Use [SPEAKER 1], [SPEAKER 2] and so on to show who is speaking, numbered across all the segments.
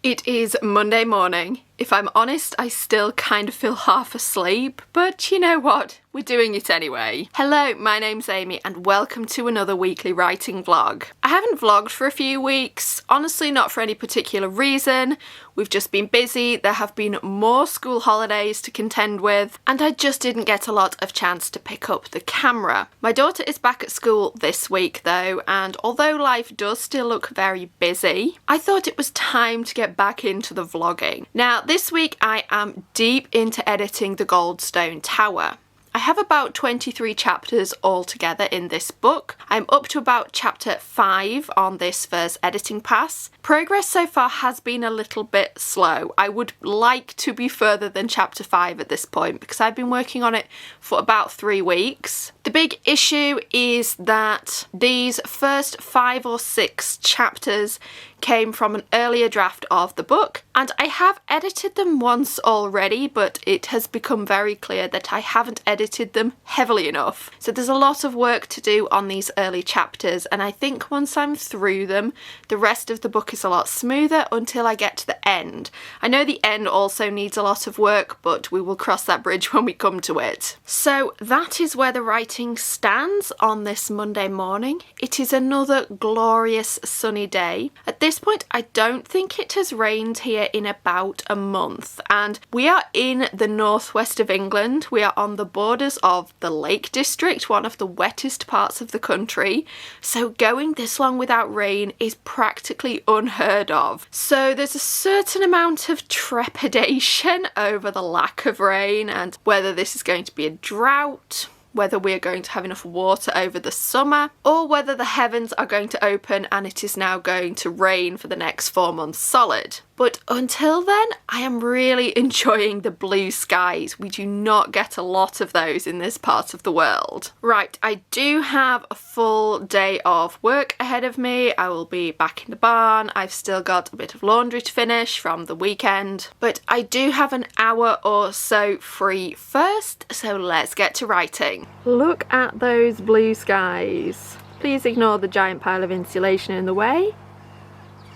[SPEAKER 1] It is Monday morning. If I'm honest, I still kind of feel half asleep, but you know what? We're doing it anyway. Hello, my name's Amy and welcome to another weekly writing vlog. I haven't vlogged for a few weeks, honestly not for any particular reason. We've just been busy, there have been more school holidays to contend with, and I just didn't get a lot of chance to pick up the camera. My daughter is back at school this week though, and although life does still look very busy, I thought it was time to get back into the vlogging. Now, this week I am deep into editing the Goldstone Tower. I have about 23 chapters altogether in this book. I'm up to about chapter 5 on this first editing pass. Progress so far has been a little bit slow. I would like to be further than chapter 5 at this point because I've been working on it for about 3 weeks. The big issue is that these first 5 or 6 chapters came from an earlier draft of the book, and I have edited them once already, but it has become very clear that I haven't edited them heavily enough. So there's a lot of work to do on these early chapters, and I think once I'm through them, the rest of the book is a lot smoother until I get to the end. I know the end also needs a lot of work, but we will cross that bridge when we come to it. So that is where the writing stands on this Monday morning. It is another glorious sunny day. At this point, I don't think it has rained here in about a month, and we are in the northwest of England. We are on the borders of the Lake District, one of the wettest parts of the country, so going this long without rain is practically unheard of. So there's a certain amount of trepidation over the lack of rain and whether this is going to be a drought, whether we're going to have enough water over the summer, or whether the heavens are going to open and it is now going to rain for the next 4 months solid. But until then, I am really enjoying the blue skies. We do not get a lot of those in this part of the world. Right, I do have a full day of work ahead of me. I will be back in the barn. I've still got a bit of laundry to finish from the weekend, but I do have an hour or so free first, so let's get to writing. Look at those blue skies. Please ignore the giant pile of insulation in the way.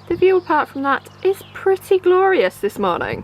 [SPEAKER 1] The view apart from that is pretty glorious this morning.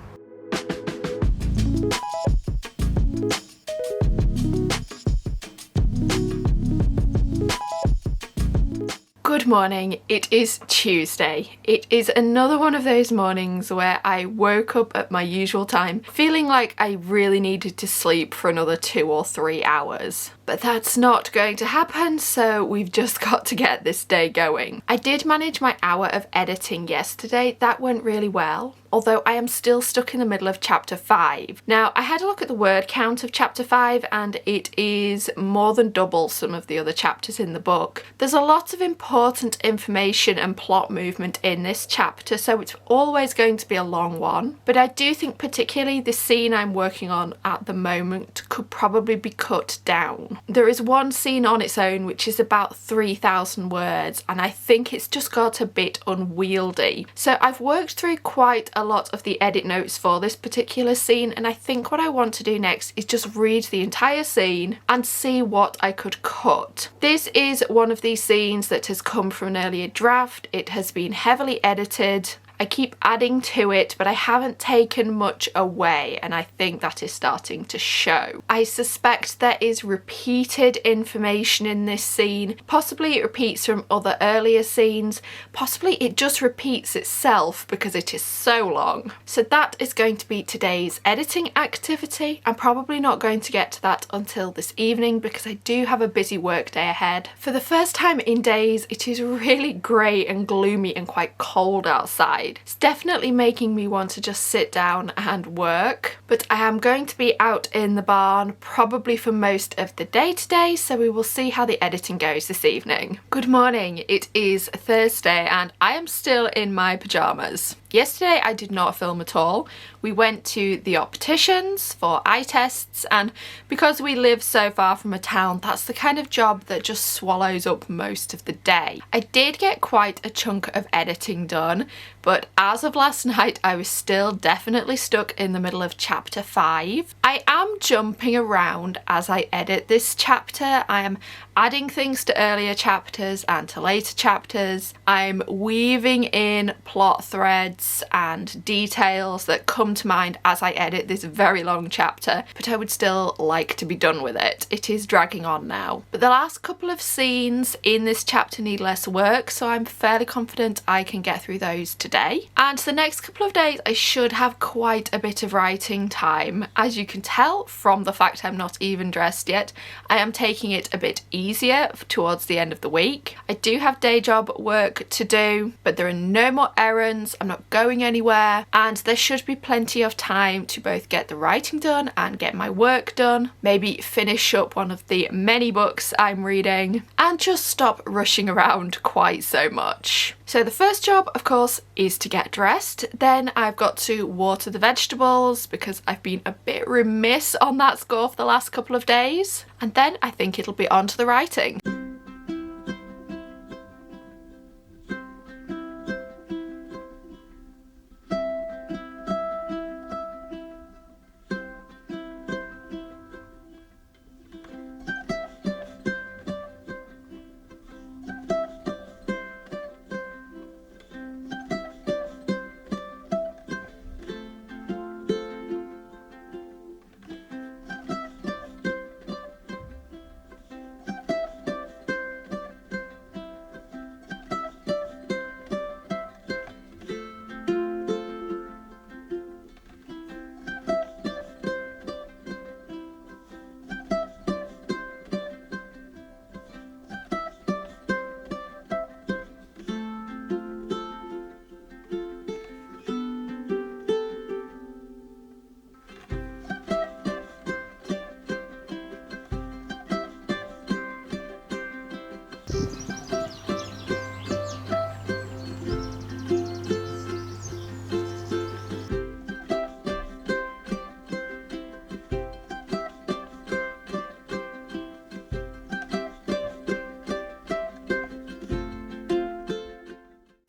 [SPEAKER 1] Good morning, it is Tuesday. It is another one of those mornings where I woke up at my usual time feeling like I really needed to sleep for another 2 or 3 hours. But that's not going to happen, so we've just got to get this day going. I did manage my hour of editing yesterday. That went really well, although I am still stuck in the middle of chapter 5. Now, I had a look at the word count of chapter 5 and it is more than double some of the other chapters in the book. There's a lot of important information and plot movement in this chapter, so it's always going to be a long one. But I do think particularly the scene I'm working on at the moment could probably be cut down. There is one scene on its own which is about 3,000 words, and I think it's just got a bit unwieldy. So I've worked through quite a lot of the edit notes for this particular scene, and I think what I want to do next is just read the entire scene and see what I could cut. This is one of these scenes that has come from an earlier draft. It has been heavily edited. I keep adding to it, but I haven't taken much away, and I think that is starting to show. I suspect there is repeated information in this scene. Possibly it repeats from other earlier scenes. Possibly it just repeats itself because it is so long. So that is going to be today's editing activity. I'm probably not going to get to that until this evening because I do have a busy work day ahead. For the first time in days, it is really grey and gloomy and quite cold outside. It's definitely making me want to just sit down and work, but I am going to be out in the barn probably for most of the day today, so we will see how the editing goes this evening. Good morning, it is Thursday and I am still in my pyjamas. Yesterday I did not film at all. We went to the opticians for eye tests, and because we live so far from a town, that's the kind of job that just swallows up most of the day. I did get quite a chunk of editing done, but as of last night I was still definitely stuck in the middle of chapter 5. I am jumping around as I edit this chapter. I am adding things to earlier chapters and to later chapters. I'm weaving in plot threads words and details that come to mind as I edit this very long chapter, but I would still like to be done with it. It is dragging on now. But the last couple of scenes in this chapter need less work, so I'm fairly confident I can get through those today. And the next couple of days I should have quite a bit of writing time. As you can tell from the fact I'm not even dressed yet, I am taking it a bit easier towards the end of the week. I do have day job work to do, but there are no more errands, I'm not going anywhere, and there should be plenty of time to both get the writing done and get my work done, maybe finish up one of the many books I'm reading, and just stop rushing around quite so much. So the first job, of course, is to get dressed. Then I've got to water the vegetables because I've been a bit remiss on that score for the last couple of days. And then I think it'll be on to the writing.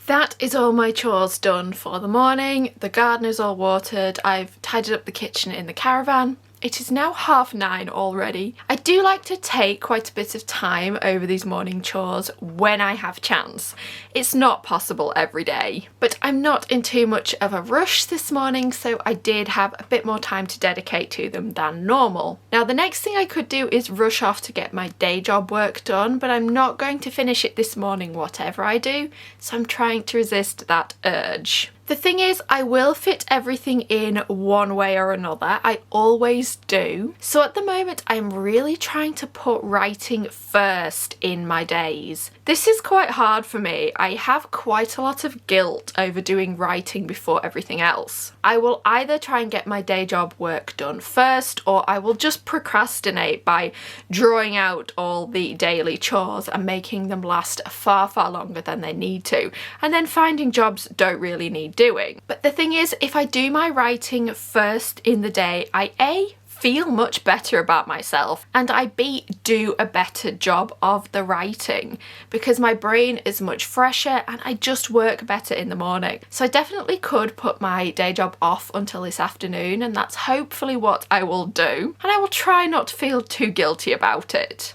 [SPEAKER 1] That is all my chores done for the morning. The garden is all watered. I've tidied up the kitchen in the caravan. It is now 9:30 already. I do like to take quite a bit of time over these morning chores when I have chance. It's not possible every day, but I'm not in too much of a rush this morning, so I did have a bit more time to dedicate to them than normal. Now the next thing I could do is rush off to get my day job work done, but I'm not going to finish it this morning whatever I do, so I'm trying to resist that urge. The thing is, I will fit everything in one way or another. I always do. So at the moment, I'm really trying to put writing first in my days. This is quite hard for me. I have quite a lot of guilt over doing writing before everything else. I will either try and get my day job work done first, or I will just procrastinate by drawing out all the daily chores and making them last far, far longer than they need to. And then finding jobs don't really need doing. But the thing is, if I do my writing first in the day, I A, feel much better about myself, and I B, do a better job of the writing because my brain is much fresher and I just work better in the morning. So I definitely could put my day job off until this afternoon, and that's hopefully what I will do, and I will try not to feel too guilty about it.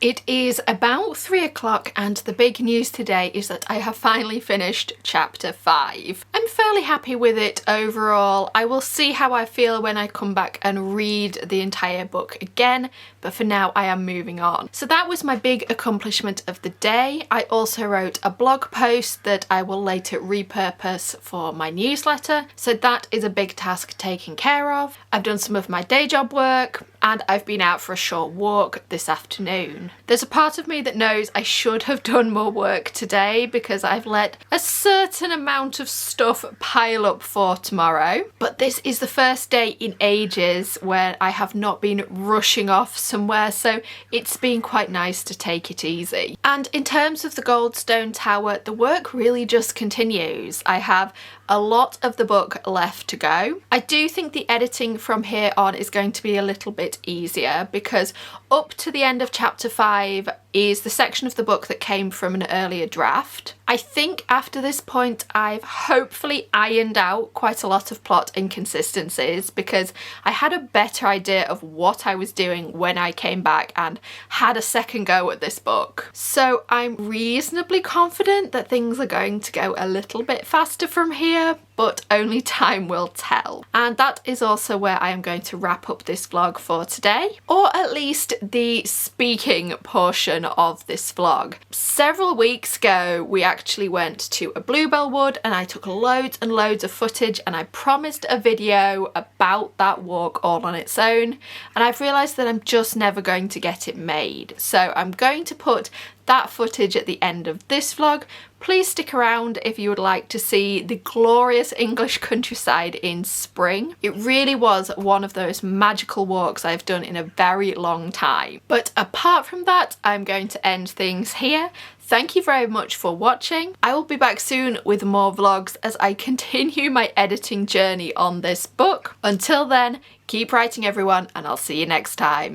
[SPEAKER 1] It is about 3 o'clock and the big news today is that I have finally finished chapter 5. I'm fairly happy with it overall. I will see how I feel when I come back and read the entire book again, but for now I am moving on. So that was my big accomplishment of the day. I also wrote a blog post that I will later repurpose for my newsletter, so that is a big task taken care of. I've done some of my day job work and I've been out for a short walk this afternoon. There's a part of me that knows I should have done more work today because I've let a certain amount of stuff pile up for tomorrow, but this is the first day in ages where I have not been rushing off somewhere, so it's been quite nice to take it easy. And in terms of the Goldstone Tower, the work really just continues. I have a lot of the book left to go. I do think the editing from here on is going to be a little bit easier because up to the end of chapter 5 is the section of the book that came from an earlier draft. I think after this point I've hopefully ironed out quite a lot of plot inconsistencies because I had a better idea of what I was doing when I came back and had a second go at this book. So I'm reasonably confident that things are going to go a little bit faster from here, but only time will tell. And that is also where I am going to wrap up this vlog for today, or at least the speaking portion of this vlog. Several weeks ago we actually went to a bluebell wood and I took loads and loads of footage, and I promised a video about that walk all on its own, and I've realised that I'm just never going to get it made. So I'm going to put that footage at the end of this vlog. Please stick around if you would like to see the glorious English countryside in spring. It really was one of those magical walks I've done in a very long time. But apart from that, I'm going to end things here. Thank you very much for watching. I will be back soon with more vlogs as I continue my editing journey on this book. Until then, keep writing everyone, and I'll see you next time.